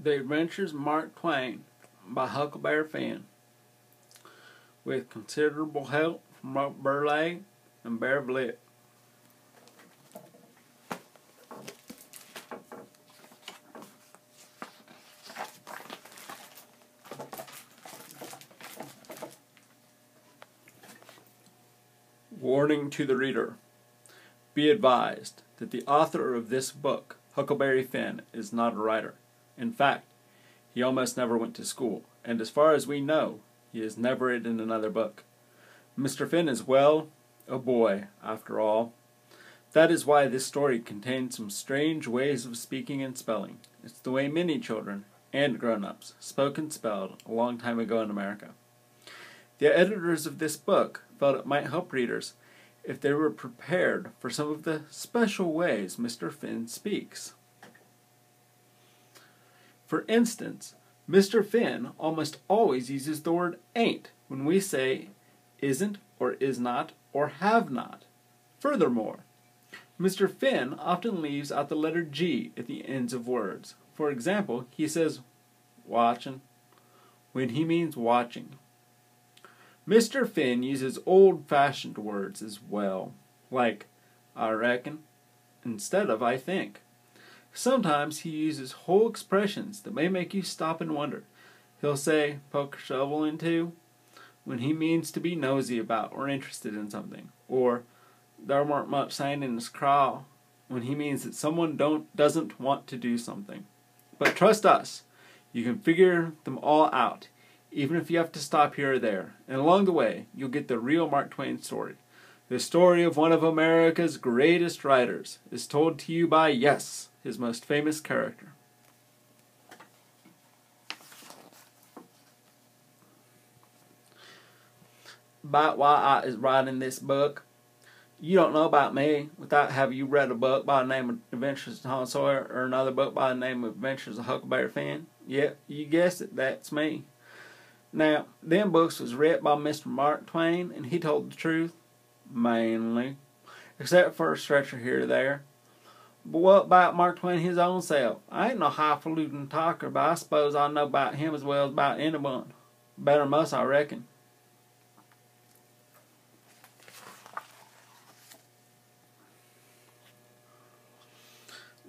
The Adventures of Mark Twain by Huckleberry Finn, with considerable help from Burleigh and Bear Blitt. Warning to the reader. Be advised that the author of this book, Huckleberry Finn, is not a writer. In fact, he almost never went to school, and as far as we know, he has never written another book. Mr. Finn is, well, a boy, after all. That is why this story contains some strange ways of speaking and spelling. It's the way many children, and grown-ups, spoke and spelled a long time ago in America. The editors of this book felt it might help readers if they were prepared for some of the special ways Mr. Finn speaks. For instance, Mr. Finn almost always uses the word ain't when we say isn't or is not or have not. Furthermore, Mr. Finn often leaves out the letter G at the ends of words. For example, he says watchin' when he means watching. Mr. Finn uses old-fashioned words as well, like I reckon instead of I think. Sometimes he uses whole expressions that may make you stop and wonder. He'll say poke a shovel into when he means to be nosy about or interested in something, or there weren't much sand in his craw when he means that someone doesn't want to do something. But trust us, you can figure them all out, even if you have to stop here or there, and along the way you'll get the real Mark Twain story. The story of one of America's greatest writers is told to you by, yes, his most famous character. About why I is writing this book. You don't know about me without have you read a book by the name of Adventures of Tom Sawyer or another book by the name of Adventures of Huckleberry Finn? Yep, you guessed it, that's me. Now, them books was written by Mr. Mark Twain, and he told the truth, mainly, except for a stretcher here or there. But what about Mark Twain his own self? I ain't no highfalutin talker, but I suppose I know about him as well as about anyone. Better than most, I reckon.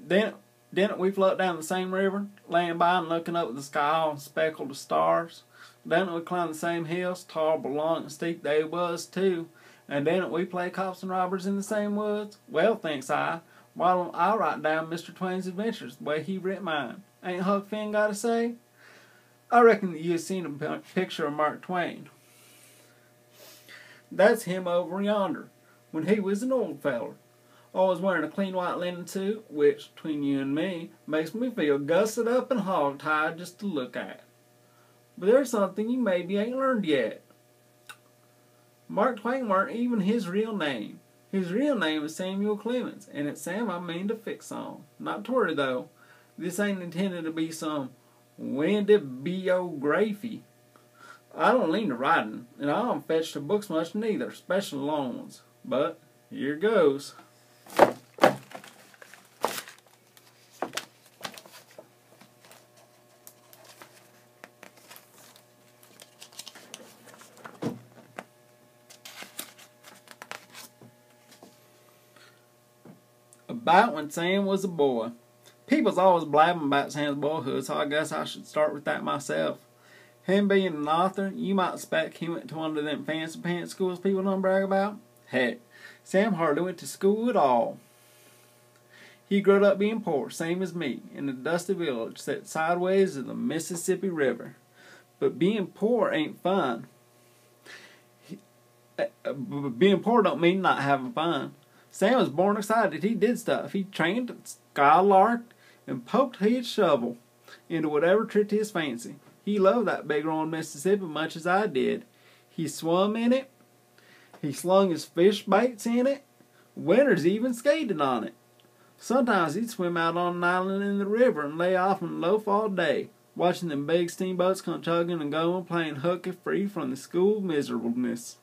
Didn't we float down the same river, laying by and looking up at the sky all speckled with stars? Didn't we climb the same hills, tall, long, and steep they was, too? And didn't we play cops and robbers in the same woods? Well, thinks I, why don't I write down Mr. Twain's adventures the way he writ mine? Ain't Huck Finn got to say? I reckon that you have seen a picture of Mark Twain. That's him over yonder, when he was an old feller. Always wearing a clean white linen suit, which, between you and me, makes me feel gusted up and hog-tied just to look at. But there's something you maybe ain't learned yet. Mark Twain weren't even his real name. His real name is Samuel Clemens, and it's Sam I mean to fix on. Not to worry, though. This ain't intended to be some windy biography. I don't lean to writing, and I don't fetch to books much neither, especially long ones. But here goes. About when Sam was a boy. People's always blabbing about Sam's boyhood, so I guess I should start with that myself. Him being an author, you might expect he went to one of them fancy pants schools people don't brag about. Heck, Sam hardly went to school at all. He grew up being poor, same as me, in a dusty village set sideways of the Mississippi River. But being poor ain't fun. Being poor don't mean not having fun. Sam was born excited. He did stuff. He trained, skylarked, and poked his shovel into whatever tricked his fancy. He loved that big rolling Mississippi much as I did. He swum in it. He slung his fish baits in it. Winters even skated on it. Sometimes he'd swim out on an island in the river and lay off and loaf all day, watching them big steamboats come chugging and going, playing hooky free from the school miserableness.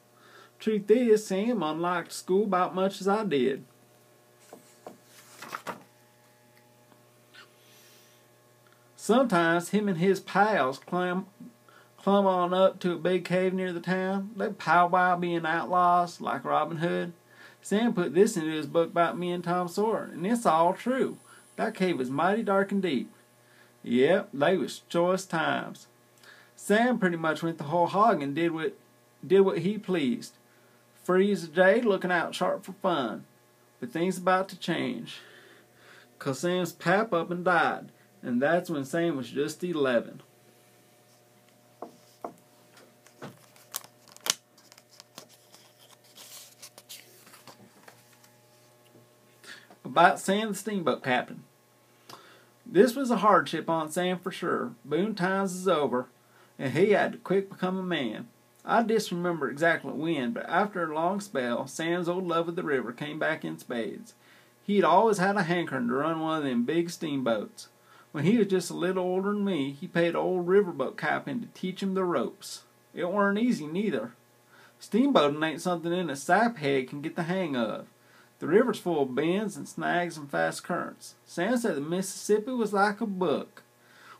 Truth is, Sam unliked school about much as I did. Sometimes him and his pals climb on up to a big cave near the town. They powwow being outlaws like Robin Hood. Sam put this into his book about me and Tom Sawyer, and it's all true. That cave was mighty dark and deep. Yep, they was choice times. Sam pretty much went the whole hog and did what he pleased. Free as a jay, looking out sharp for fun. But things about to change. 'Cause Sam's pap up and died, and that's when Sam was just 11. About Sam the Steamboat Captain. This was a hardship on Sam for sure. Boon times is over, and he had to quick become a man. I disremember exactly when, but after a long spell, Sam's old love of the river came back in spades. He'd always had a hankering to run one of them big steamboats. When he was just a little older than me, he paid old riverboat captain to teach him the ropes. It weren't easy neither. Steamboating ain't something in a saphead can get the hang of. The river's full of bends and snags and fast currents. Sam said the Mississippi was like a book,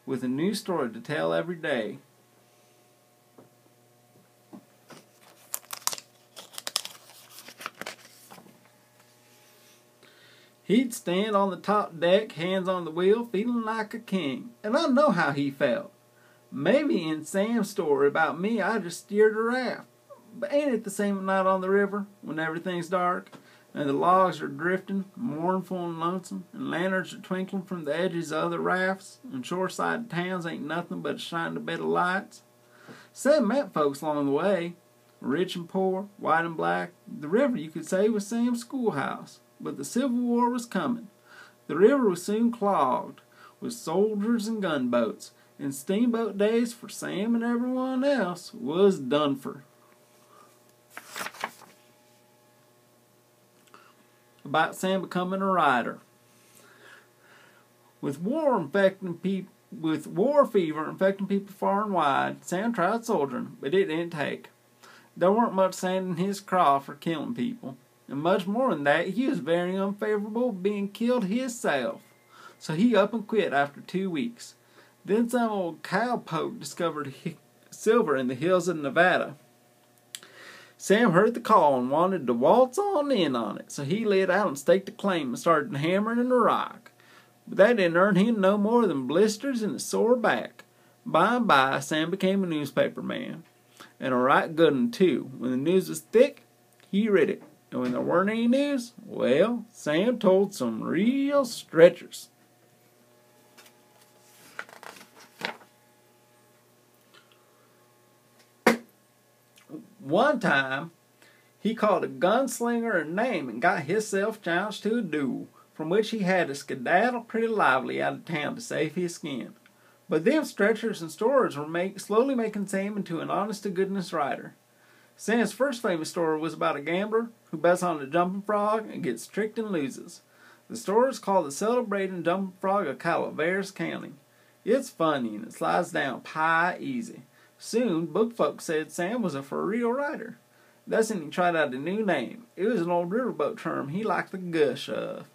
with a new story to tell every day. He'd stand on the top deck, hands on the wheel, feeling like a king. And I know how he felt. Maybe in Sam's story about me, I just steered a raft. But ain't it the same at night on the river, when everything's dark, and the logs are drifting, mournful and lonesome, and lanterns are twinkling from the edges of other rafts, and shoreside towns ain't nothing but a shining bed of lights? Sam met folks along the way, rich and poor, white and black. The river, you could say, was Sam's schoolhouse. But the Civil War was coming. The river was soon clogged with soldiers and gunboats, and steamboat days for Sam and everyone else was done for. About Sam becoming a writer. With war fever infecting people far and wide, Sam tried soldiering, but it didn't take. There weren't much sand in his craw for killing people. And much more than that, he was very unfavorable being killed himself. So he up and quit after 2 weeks. Then some old cowpoke discovered silver in the hills of Nevada. Sam heard the call and wanted to waltz on in on it. So he lit out and staked a claim and started hammering in the rock. But that didn't earn him no more than blisters and a sore back. By and by, Sam became a newspaper man. And a right good one too. When the news was thick, he read it. And when there weren't any news, well, Sam told some real stretchers. One time, he called a gunslinger a name and got himself challenged to a duel, from which he had to skedaddle pretty lively out of town to save his skin. But them stretchers and stories were slowly making Sam into an honest-to-goodness writer. Sam's first famous story was about a gambler who bets on a jumping frog and gets tricked and loses. The story is called The Celebrating Jumping Frog of Calaveras County. It's funny and it slides down pie easy. Soon, book folks said Sam was a for-real writer. That's when he tried out a new name. It was an old riverboat term he liked the gush of.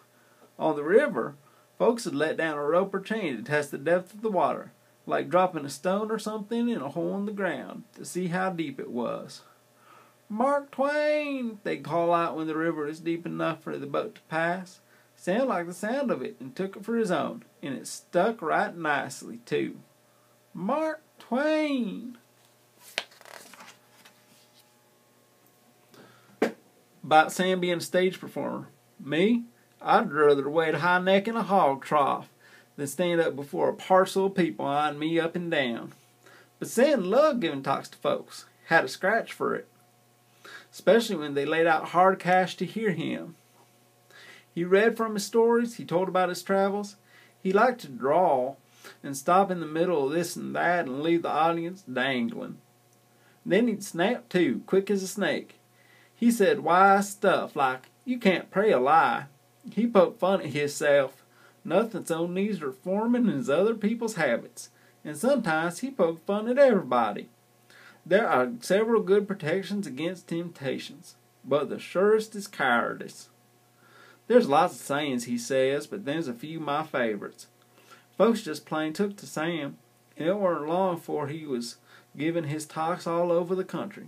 On the river, folks would let down a rope or chain to test the depth of the water, like dropping a stone or something in a hole in the ground to see how deep it was. "Mark Twain," they'd call out when the river was deep enough for the boat to pass. Sam liked the sound of it and took it for his own, and it stuck right nicely, too. Mark Twain. About Sam being a stage performer. Me? I'd rather wade high neck in a hog trough than stand up before a parcel of people eyeing me up and down. But Sam loved giving talks to folks. Had a scratch for it. Especially when they laid out hard cash to hear him. He read from his stories, he told about his travels. He liked to drawl and stop in the middle of this and that and leave the audience dangling. Then he'd snap too, quick as a snake. He said wise stuff like, "You can't pray a lie." He poked fun at himself. Nothing so needs reforming as other people's habits. And sometimes he poked fun at everybody. There are several good protections against temptations, but the surest is cowardice. There's lots of sayings he says, but there's a few my favorites. Folks just plain took to Sam, and it warn't long 'fore he was giving his talks all over the country.